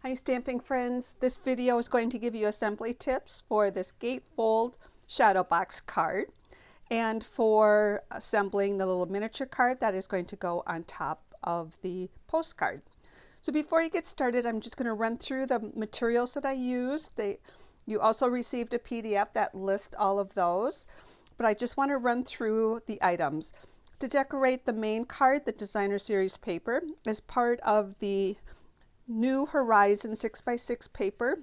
Hi stamping friends, this video is going to give you assembly tips for this Gatefold shadow box card and for assembling the little miniature card that is going to go on top of the postcard. So before you get started, I'm just going to run through the materials that I used. You also received a PDF that lists all of those, but I just want to run through the items. To decorate the main card, the designer series paper is part of the New Horizon 6x6 paper.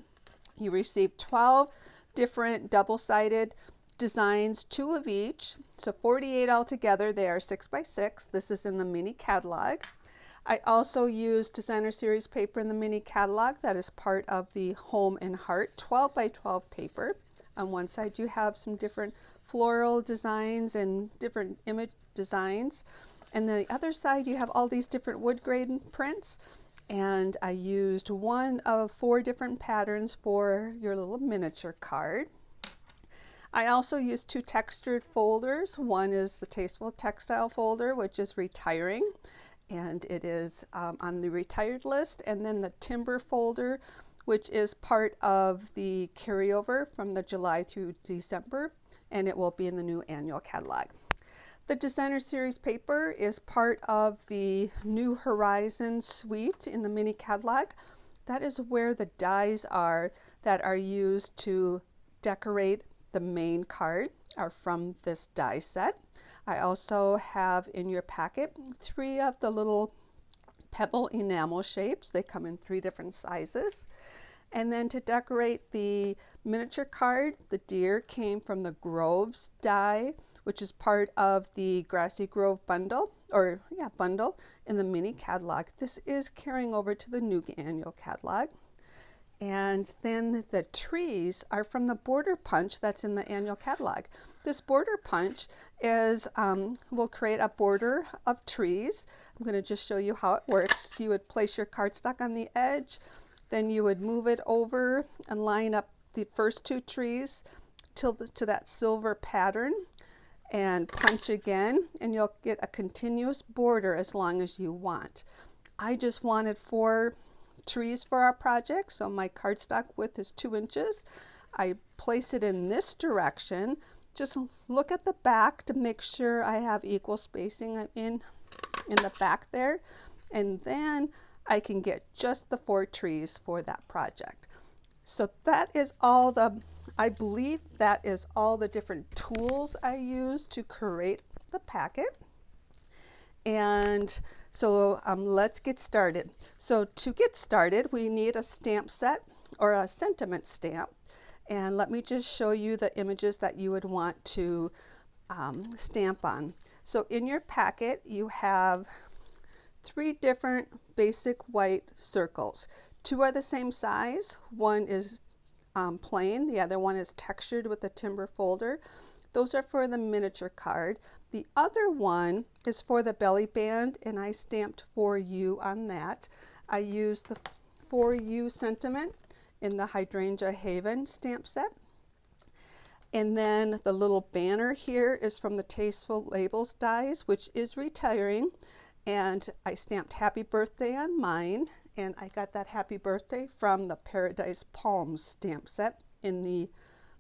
You received 12 different double-sided designs, 2 of each, so 48 altogether. They are 6x6. This is in the mini catalog. I also used designer series paper in the mini catalog that is part of the Home and Heart 12 by 12 paper. On one side you have some different floral designs and different image designs, and the other side you have all these different wood grain prints. And I used one of 4 different patterns for your little miniature card. I also used 2 textured folders. One is the Tasteful Textile folder, which is retiring, and it is on the retired list, and then the Timber folder, which is part of the carryover from the July through December, and it will be in the new annual catalog. The designer series paper is part of the New Horizon suite in the mini catalog. That is where the dies are that are used to decorate the main card are from this die set. I also have in your packet 3 of the little pebble enamel shapes. They come in 3 different sizes. And then to decorate the miniature card, the deer came from the Groves die, which is part of the Grassy Grove bundle, bundle in the mini catalog. This is carrying over to the new annual catalog. And then the trees are from the border punch that's in the annual catalog. This border punch is, will create a border of trees. I'm going to just show you how it works. You would place your cardstock on the edge, then you would move it over and line up the first 2 trees to that silver pattern, and punch again, and you'll get a continuous border as long as you want. I just wanted 4 trees for our project, so my cardstock width is 2 inches. I place it in this direction. Just look at the back to make sure I have equal spacing in the back there, and then I can get just the 4 trees for that project. So that is all I believe that is all the different tools I use to create the packet. And so let's get started. So to get started, we need a stamp set or a sentiment stamp. And let me just show you the images that you would want to stamp on. So in your packet, you have 3 different basic white circles. 2 are the same size. One is plain, the other one is textured with the timber folder. Those are for the miniature card. The other one is for the belly band, and I stamped For You on that. I used the For You sentiment in the Hydrangea Haven stamp set. And then the little banner here is from the Tasteful Labels dies, which is retiring. And I stamped Happy Birthday on mine, and I got that Happy Birthday from the Paradise Palms stamp set in the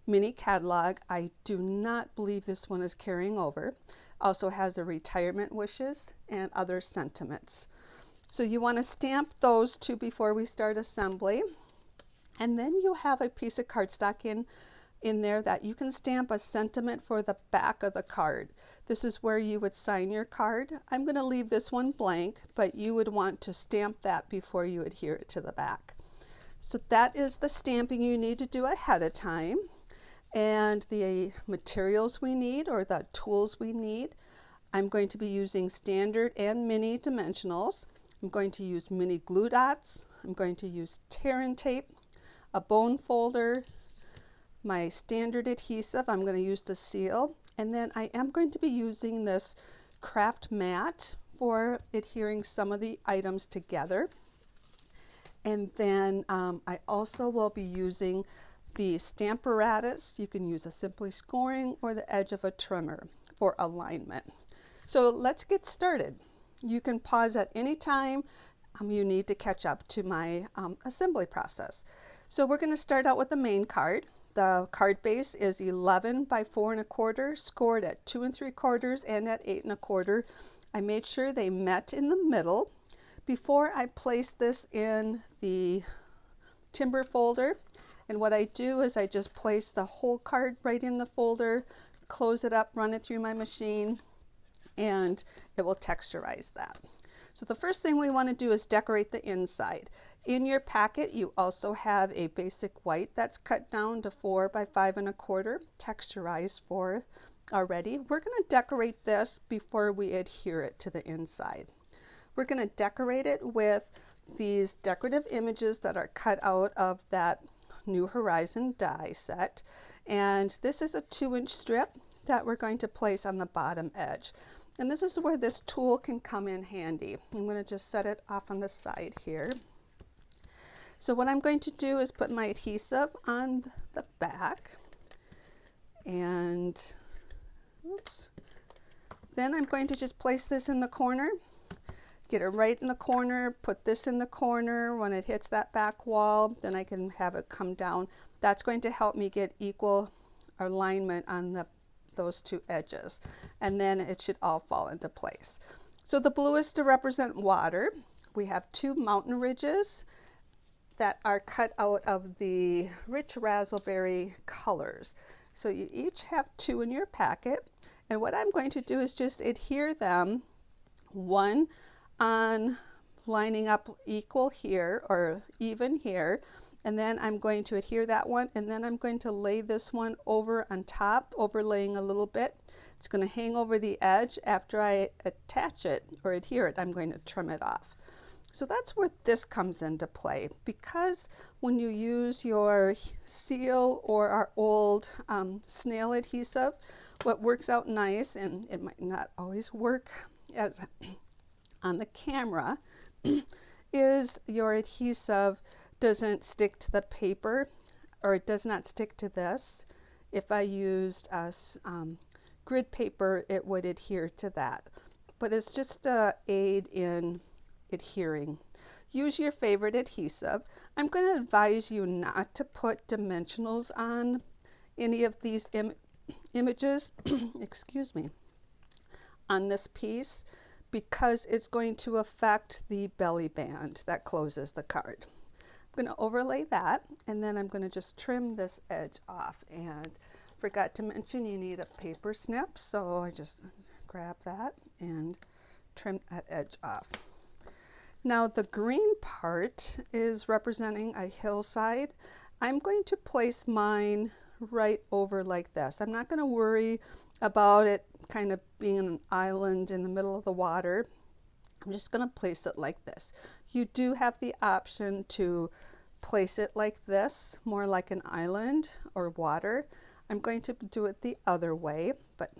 mini catalog. I do not believe this one is carrying over. Also has a retirement wishes and other sentiments. So you want to stamp those 2 before we start assembly. And then you have a piece of cardstock in there that you can stamp a sentiment for the back of the card. This is where you would sign your card. I'm going to leave this one blank, but you would want to stamp that before you adhere it to the back. So that is the stamping you need to do ahead of time. And the materials we need, or the tools we need, I'm going to be using standard and mini dimensionals. I'm going to use mini glue dots. I'm going to use tear and tape, a bone folder, my standard adhesive. I'm going to use the seal, and then I am going to be using this craft mat for adhering some of the items together. And then I also will be using the Stamparatus. You can use a simply scoring or the edge of a trimmer for alignment. So let's get started. You can pause at any time you need to catch up to my assembly process. So we're going to start out with the main card. The card base is 11 by 4 1/4, scored at 2 3/4 and at 8 1/4. I made sure they met in the middle. Before I place this in the timber folder, and what I do is I just place the whole card right in the folder, close it up, run it through my machine, and it will texturize that. So the first thing we want to do is decorate the inside. In your packet, you also have a basic white that's cut down to 4 by 5 1/4, texturized for already. We're going to decorate this before we adhere it to the inside. We're going to decorate it with these decorative images that are cut out of that New Horizon die set. And this is a 2-inch strip that we're going to place on the bottom edge. And this is where this tool can come in handy. I'm going to just set it off on the side here. So what I'm going to do is put my adhesive on the back, and oops. Then I'm going to just place this in the corner, get it right in the corner, put this in the corner. When it hits that back wall, then I can have it come down. That's going to help me get equal alignment on those two edges, and then it should all fall into place. So the blue is to represent water. We have 2 mountain ridges that are cut out of the rich raspberry colors. So you each have 2 in your packet, and what I'm going to do is just adhere them, one on lining up equal here or even here, and then I'm going to adhere that one, and then I'm going to lay this one over on top, overlaying a little bit. It's going to hang over the edge. After I attach it or adhere it, I'm going to trim it off. So that's where this comes into play, because when you use your seal or our old snail adhesive, what works out nice, and it might not always work as on the camera, is your adhesive doesn't stick to the paper, or it does not stick to this. If I used grid paper, it would adhere to that. But it's just an aid in adhering. Use your favorite adhesive. I'm going to advise you not to put dimensionals on any of these images, excuse me, on this piece, because it's going to affect the belly band that closes the card. I'm going to overlay that, and then I'm going to just trim this edge off. And forgot to mention you need a paper snip, so I just grab that and trim that edge off. Now the green part is representing a hillside. I'm going to place mine right over like this. I'm not going to worry about it kind of being an island in the middle of the water. I'm just going to place it like this. You do have the option to place it like this, more like an island or water. I'm going to do it the other way, but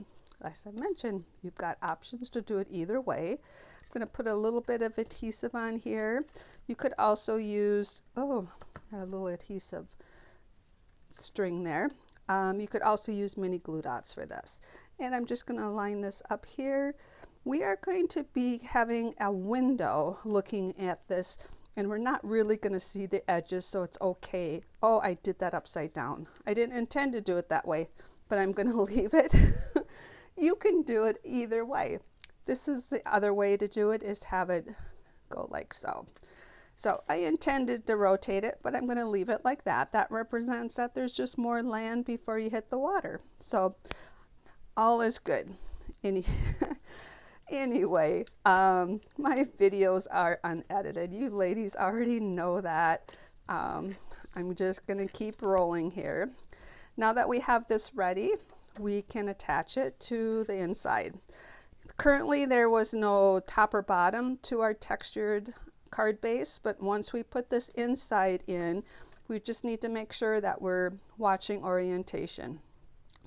as I mentioned, you've got options to do it either way. I'm going to put a little bit of adhesive on here. You could also use, got a little adhesive string there. You could also use mini glue dots for this. And I'm just going to line this up here. We are going to be having a window looking at this, and we're not really going to see the edges, so it's okay. Oh, I did that upside down. I didn't intend to do it that way, but I'm going to leave it. You can do it either way. This is the other way to do it, is have it go like so. So I intended to rotate it, but I'm going to leave it like that. That represents that there's just more land before you hit the water. So all is good. Anyway, my videos are unedited. You ladies already know that. I'm just going to keep rolling here. Now that we have this ready, we can attach it to the inside. Currently, there was no top or bottom to our textured card base, but once we put this inside in, we just need to make sure that we're watching orientation.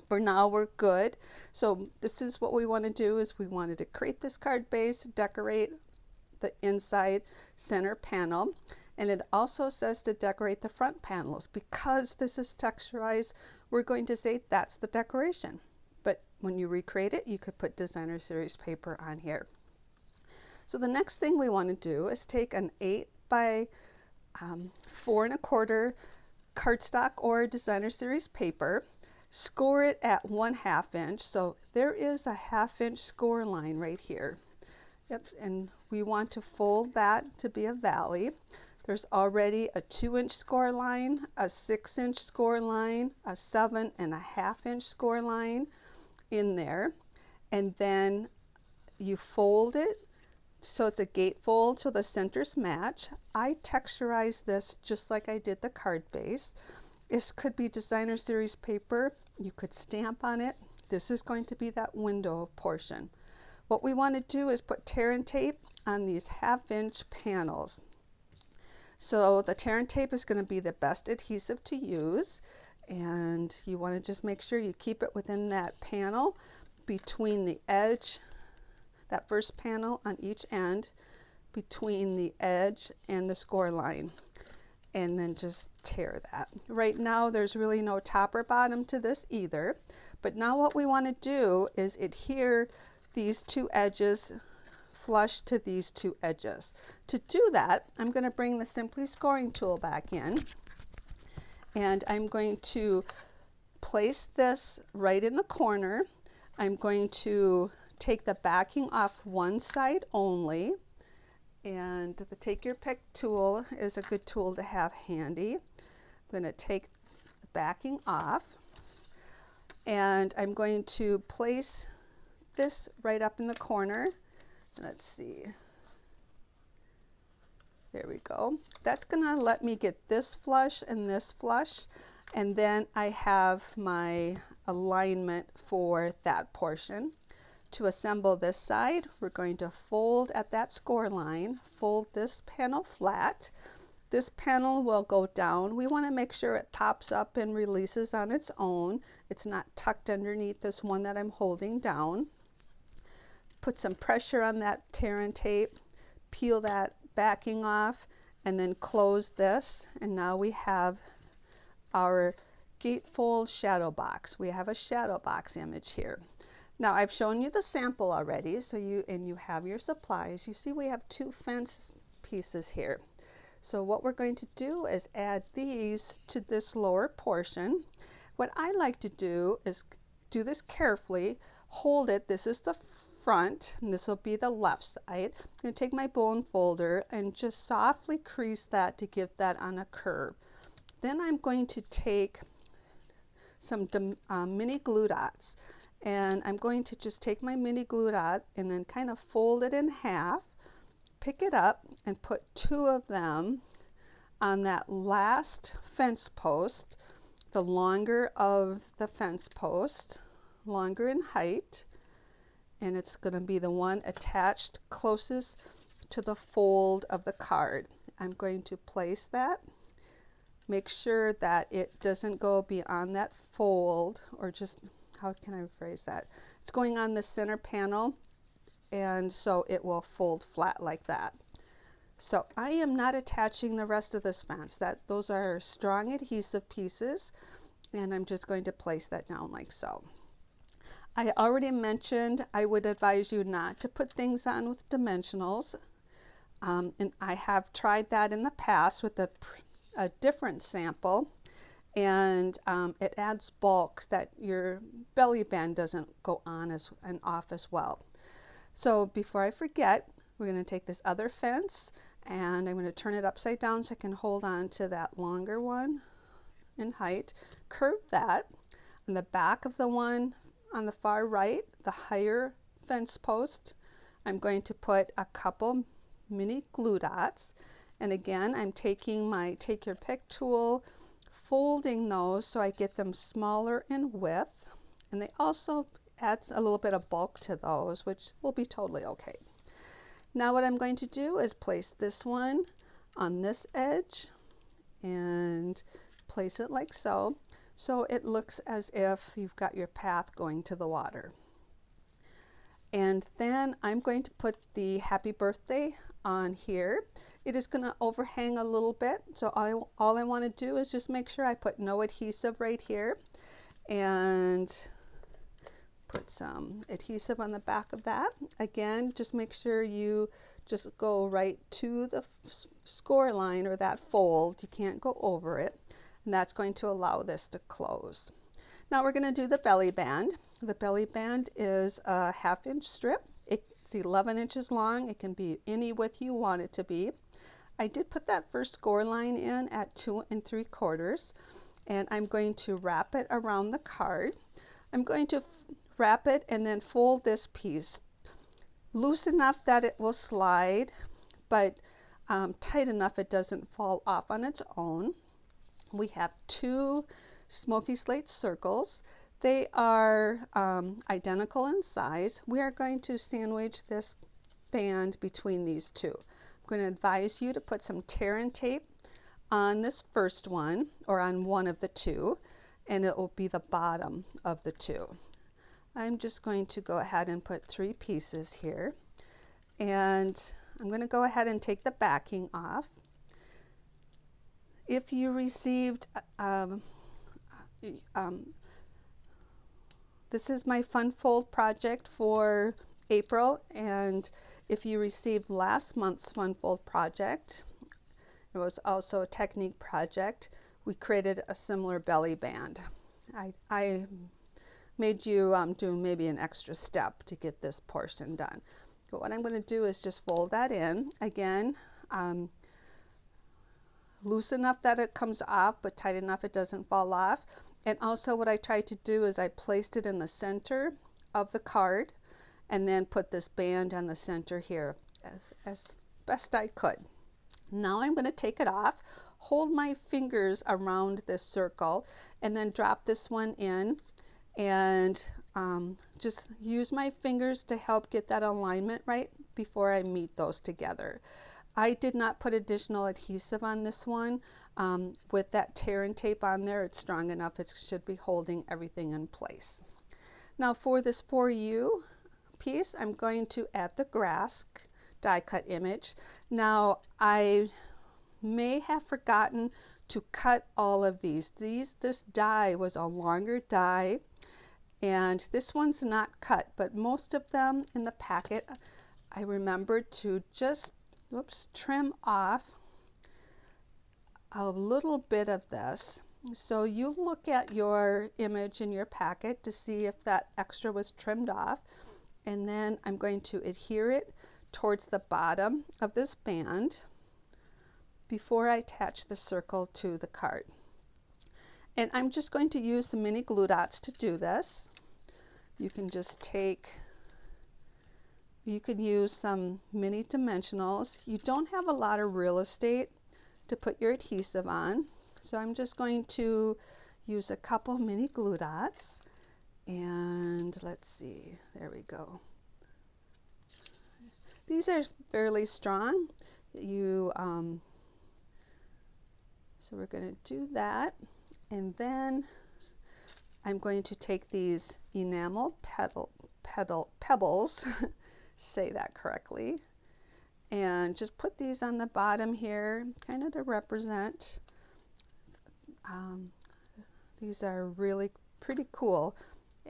For now, we're good. So this is what we want to do, is we wanted to create this card base, decorate the inside center panel, and it also says to decorate the front panels. Because this is texturized, we're going to say that's the decoration. But when you recreate it, you could put designer series paper on here. So the next thing we want to do is take an 8 by 4 1/4 cardstock or designer series paper, score it at 1/2 inch. So there is a 1/2 inch score line right here. Yep, and we want to fold that to be a valley. There's already a 2 inch score line, a 6 inch score line, a 7 1/2 inch score line in there. And then you fold it so it's a gatefold so the centers match. I texturize this just like I did the card base. This could be designer series paper. You could stamp on it. This is going to be that window portion. What we want to do is put tear and tape on these 1/2 inch panels. So the tear and tape is going to be the best adhesive to use, and you want to just make sure you keep it within that panel between the edge, that first panel on each end, between the edge and the score line, and then just tear that. Right now there's really no top or bottom to this either, but now what we want to do is adhere these two edges flush to these two edges. To do that, I'm going to bring the Simply Scoring tool back in, and I'm going to place this right in the corner. I'm going to take the backing off one side only, and the Take Your Pick tool is a good tool to have handy. I'm going to take the backing off, and I'm going to place this right up in the corner. Let's see. There we go. That's going to let me get this flush and this flush, and then I have my alignment for that portion. To assemble this side, we're going to fold at that score line, fold this panel flat. This panel will go down. We want to make sure it pops up and releases on its own. It's not tucked underneath this one that I'm holding down. Put some pressure on that tear and tape, peel that backing off, and then close this. And now we have our Gatefold shadow box. We have a shadow box image here. Now I've shown you the sample already, so you have your supplies. You see we have 2 fence pieces here. So what we're going to do is add these to this lower portion. What I like to do is do this carefully, hold it. This is the front, and this will be the left side. I'm going to take my bone folder and just softly crease that to give that on a curve. Then I'm going to take some mini glue dots, and I'm going to just take my mini glue dot and then kind of fold it in half, pick it up, and put 2 of them on that last fence post, the longer of the fence post, longer in height, and it's going to be the one attached closest to the fold of the card. I'm going to place that. Make sure that it doesn't go beyond that fold, or just, how can I phrase that? It's going on the center panel, and so it will fold flat like that. So I am not attaching the rest of this fence. Those are strong adhesive pieces, and I'm just going to place that down like so. I already mentioned I would advise you not to put things on with dimensionals, and I have tried that in the past with a different sample, and it adds bulk that your belly band doesn't go on and off as well. So before I forget, we're going to take this other fence, and I'm going to turn it upside down so I can hold on to that longer one in height, curve that. On the back of the one on the far right, the higher fence post, I'm going to put a couple mini glue dots. And again, I'm taking my Take Your Pick tool, folding those so I get them smaller in width. And they also add a little bit of bulk to those, which will be totally okay. Now what I'm going to do is place this one on this edge and place it like so. So it looks as if you've got your path going to the water. And then I'm going to put the happy birthday on here. It is going to overhang a little bit, so all I want to do is just make sure I put no adhesive right here, and put some adhesive on the back of that. Again, just make sure you just go right to the score line or that fold. You can't go over it, and that's going to allow this to close. Now we're going to do the belly band. The belly band is a 1/2 inch strip. It's 11 inches long. It can be any width you want it to be. I did put that first score line in at 2 3/4, and I'm going to wrap it around the card. I'm going to wrap it and then fold this piece loose enough that it will slide, but tight enough it doesn't fall off on its own. We have 2 smoky slate circles. They are identical in size. We are going to sandwich this band between these 2. I'm going to advise you to put some tear and tape on this first one, or on one of the 2, and it will be the bottom of the 2. I'm just going to go ahead and put 3 pieces here, and I'm going to go ahead and take the backing off. If you received, this is my Fun Fold project for April, and if you received last month's Fun Fold project, it was also a technique project, we created a similar belly band. I made you do maybe an extra step to get this portion done. But what I'm going to do is just fold that in. Again, loose enough that it comes off, but tight enough it doesn't fall off. And also what I tried to do is I placed it in the center of the card and then put this band on the center here as best I could. Now I'm going to take it off, hold my fingers around this circle, and then drop this one in, and just use my fingers to help get that alignment right before I meet those together. I did not put additional adhesive on this one. With that tear and tape on there, it's strong enough. It should be holding everything in place. Now for this For You piece, I'm going to add the grass die cut image. Now I may have forgotten to cut all of these. This die was a longer die, and this one's not cut, but most of them in the packet I remembered to just trim off a little bit of this. So you look at your image in your packet to see if that extra was trimmed off, and then I'm going to adhere it towards the bottom of this band before I attach the circle to the card. And I'm just going to use some mini glue dots to do this. You can just you could use some mini dimensionals. You don't have a lot of real estate to put your adhesive on, so I'm just going to use a couple mini glue dots, and let's see, there we go. These are fairly strong. So we're going to do that, and then I'm going to take these enamel pebbles, say that correctly, and just put these on the bottom here, kind of to represent. These are really pretty cool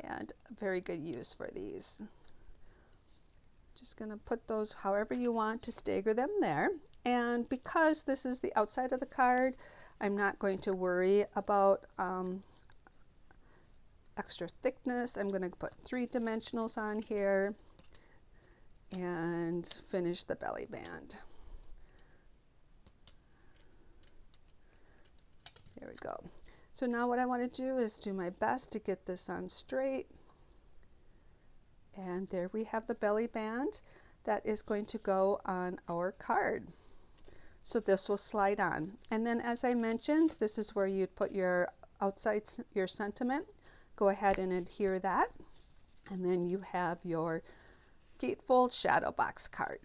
and very good use for these. Just going to put those however you want to stagger them there. And because this is the outside of the card, I'm not going to worry about extra thickness. I'm going to put 3 dimensionals on here and finish the belly band. There we go. So now what I want to do is do my best to get this on straight. And there we have the belly band that is going to go on our card. So this will slide on. And then as I mentioned, this is where you'd put your your sentiment. Go ahead and adhere that. And then you have your Gatefold shadow box card.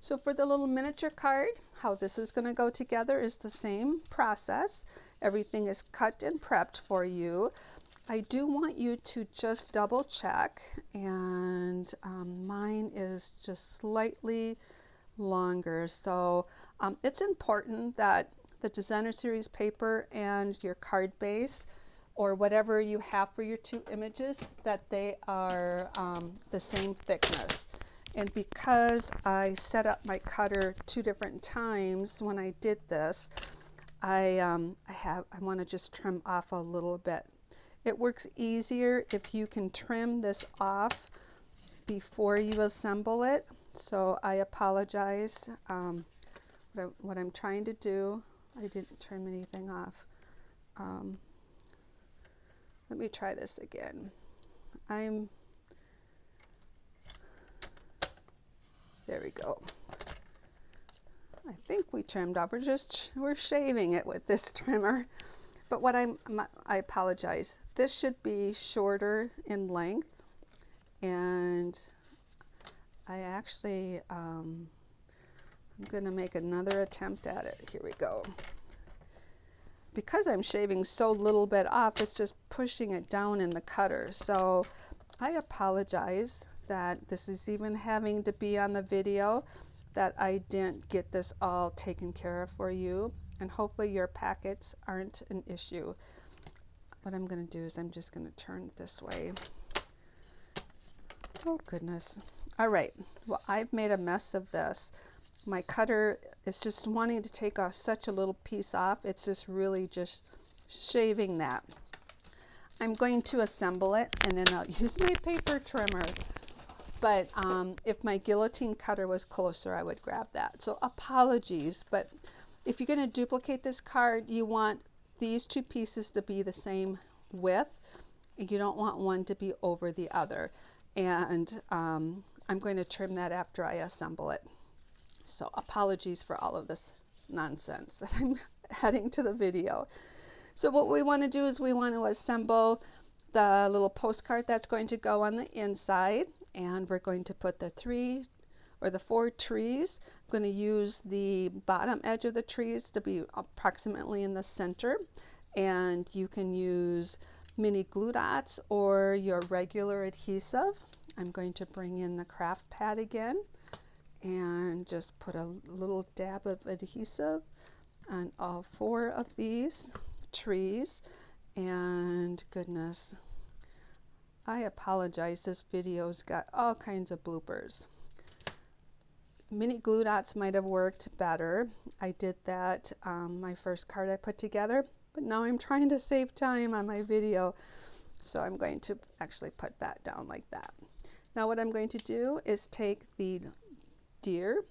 So for the little miniature card, how this is going to go together is the same process. Everything is cut and prepped for you. I do want you to just double check, and mine is just slightly longer. So it's important that the designer series paper and your card base, or whatever you have for your 2 images, that they are the same thickness. And because I set up my cutter 2 different times when I did this, I want to just trim off a little bit. It works easier if you can trim this off before you assemble it. So I apologize. What I'm trying to do, I didn't trim anything off. Let me try this again. There we go. I think we trimmed off. We're shaving it with this trimmer. But I apologize. This should be shorter in length, and I actually, I'm going to make another attempt at it. Here we go. Because I'm shaving so little bit off, it's just pushing it down in the cutter. So I apologize that this is even having to be on the video, that I didn't get this all taken care of for you. And hopefully your packets aren't an issue. What I'm going to do is I'm just going to turn it this way. Oh goodness. All right. Well, I've made a mess of this. My cutter is just wanting to take off such a little piece off. It's just really just shaving that. I'm going to assemble it, and then I'll use my paper trimmer. But if my guillotine cutter was closer, I would grab that. So apologies, but if you're going to duplicate this card, you want these 2 pieces to be the same width. You don't want one to be over the other. And I'm going to trim that after I assemble it. So apologies for all of this nonsense that I'm adding to the video. So what we want to do is we want to assemble the little postcard that's going to go on the inside. And we're going to put the 4 trees. I'm going to use the bottom edge of the trees to be approximately in the center. And you can use mini glue dots or your regular adhesive. I'm going to bring in the craft pad again and just put a little dab of adhesive on all 4 of these trees. And goodness, I apologize, this video's got all kinds of bloopers. Mini glue dots might have worked better. I did that my first card I put together, but now I'm trying to save time on my video, so I'm going to actually put that down like that. Now what I'm going to do is take the deer.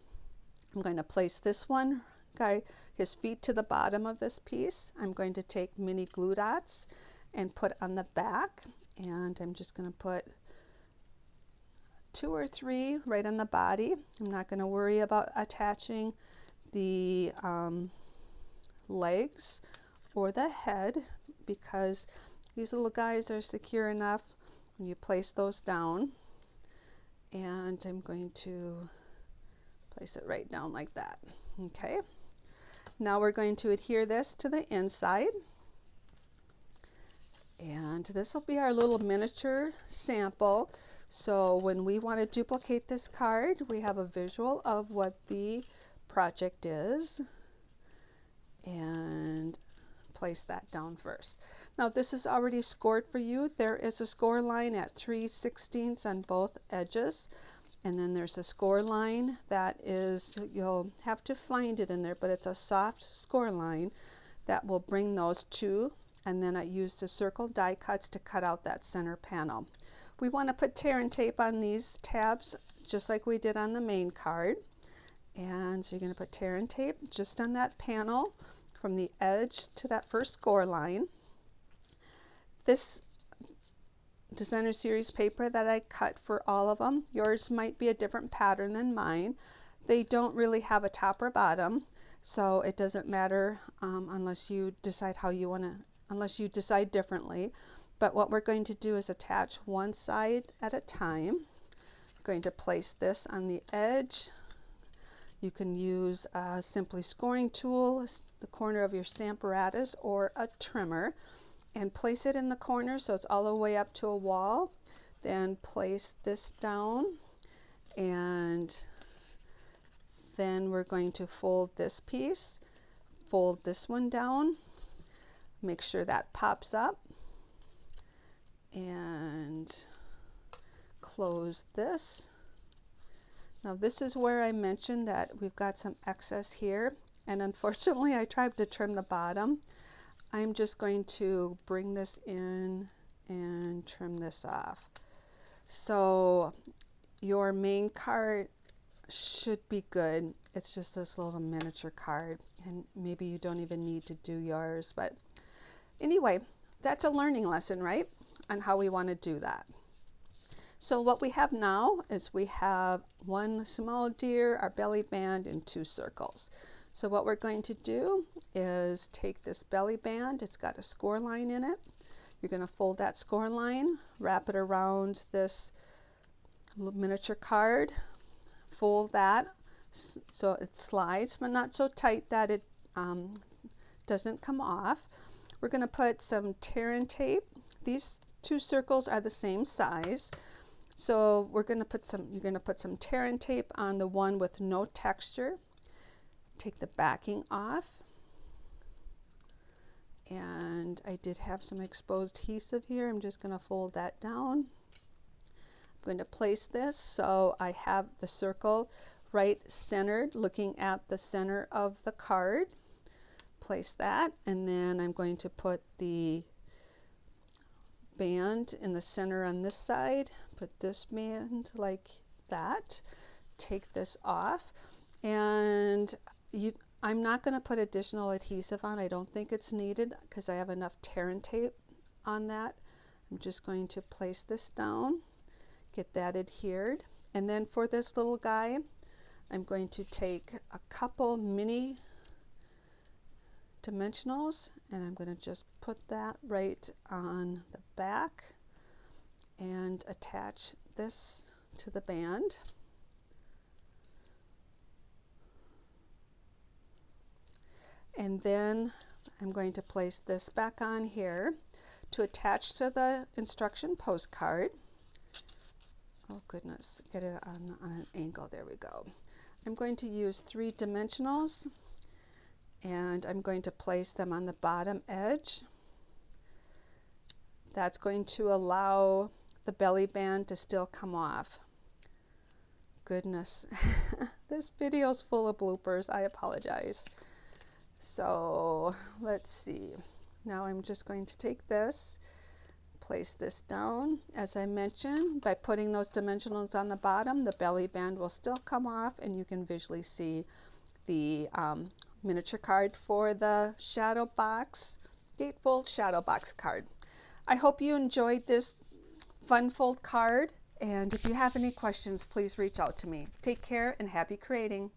I'm going to place this one guy, his feet to the bottom of this piece. I'm going to take mini glue dots and put on the back, and I'm just going to put 2 or 3 right on the body. I'm not going to worry about attaching the legs or the head, because these little guys are secure enough when you place those down. And I'm going to place it right down like that. Okay. Now we're going to adhere this to the inside. And this will be our little miniature sample. So when we want to duplicate this card, we have a visual of what the project is. And place that down first. Now this is already scored for you. There is a score line at 3/16 on both edges. And then there's a score line that is, you'll have to find it in there, but it's a soft score line that will bring those 2. And then I used the circle die cuts to cut out that center panel. We want to put tear and tape on these tabs just like we did on the main card. And so you're going to put tear and tape just on that panel from the edge to that first score line. This designer series paper that I cut for all of them, yours might be a different pattern than mine. They don't really have a top or bottom, so it doesn't matter unless you decide how you want to, unless you decide differently. But what we're going to do is attach one side at a time. I'm going to place this on the edge. You can use a simply scoring tool, the corner of your Stamparatus, or a trimmer, and place it in the corner so it's all the way up to a wall. Then place this down, and then we're going to fold this piece, fold this one down, make sure that pops up, and close this, Now this is where I mentioned that we've got some excess here, and unfortunately I tried to trim the bottom. I'm just going to bring this in and trim this off. So your main card should be good. It's just this little miniature card, and maybe you don't even need to do yours, but anyway, that's a learning lesson, right, on how we want to do that. So what we have now is we have one small deer, our belly band, and 2 circles. So what we're going to do is take this belly band, it's got a score line in it. You're going to fold that score line, wrap it around this little miniature card, fold that so it slides, but not so tight that it doesn't come off. We're going to put some tear tape. These 2 circles are the same size. So we're going to put you're going to put some tear tape on the one with no texture. Take the backing off. And I did have some exposed adhesive here. I'm just going to fold that down. I'm going to place this so I have the circle right centered, looking at the center of the card. Place that, and then I'm going to put the band in the center on this side. Put this band like that. Take this off, and I'm not going to put additional adhesive on. I don't think it's needed because I have enough tear tape on that. I'm just going to place this down, get that adhered, and then for this little guy, I'm going to take a couple mini dimensionals, and I'm going to just put that right on the back and attach this to the band. And then I'm going to place this back on here to attach to the instruction postcard. Oh goodness, get it on an angle. There we go. I'm going to use 3 dimensionals, and I'm going to place them on the bottom edge. That's going to allow the belly band to still come off. Goodness, this video is full of bloopers. I apologize. So let's see. Now I'm just going to take this, place this down. As I mentioned, by putting those dimensionals on the bottom, the belly band will still come off, and you can visually see the miniature card for the shadow box, Gatefold shadow box card. I hope you enjoyed this fun fold card, and if you have any questions, please reach out to me. Take care and happy creating.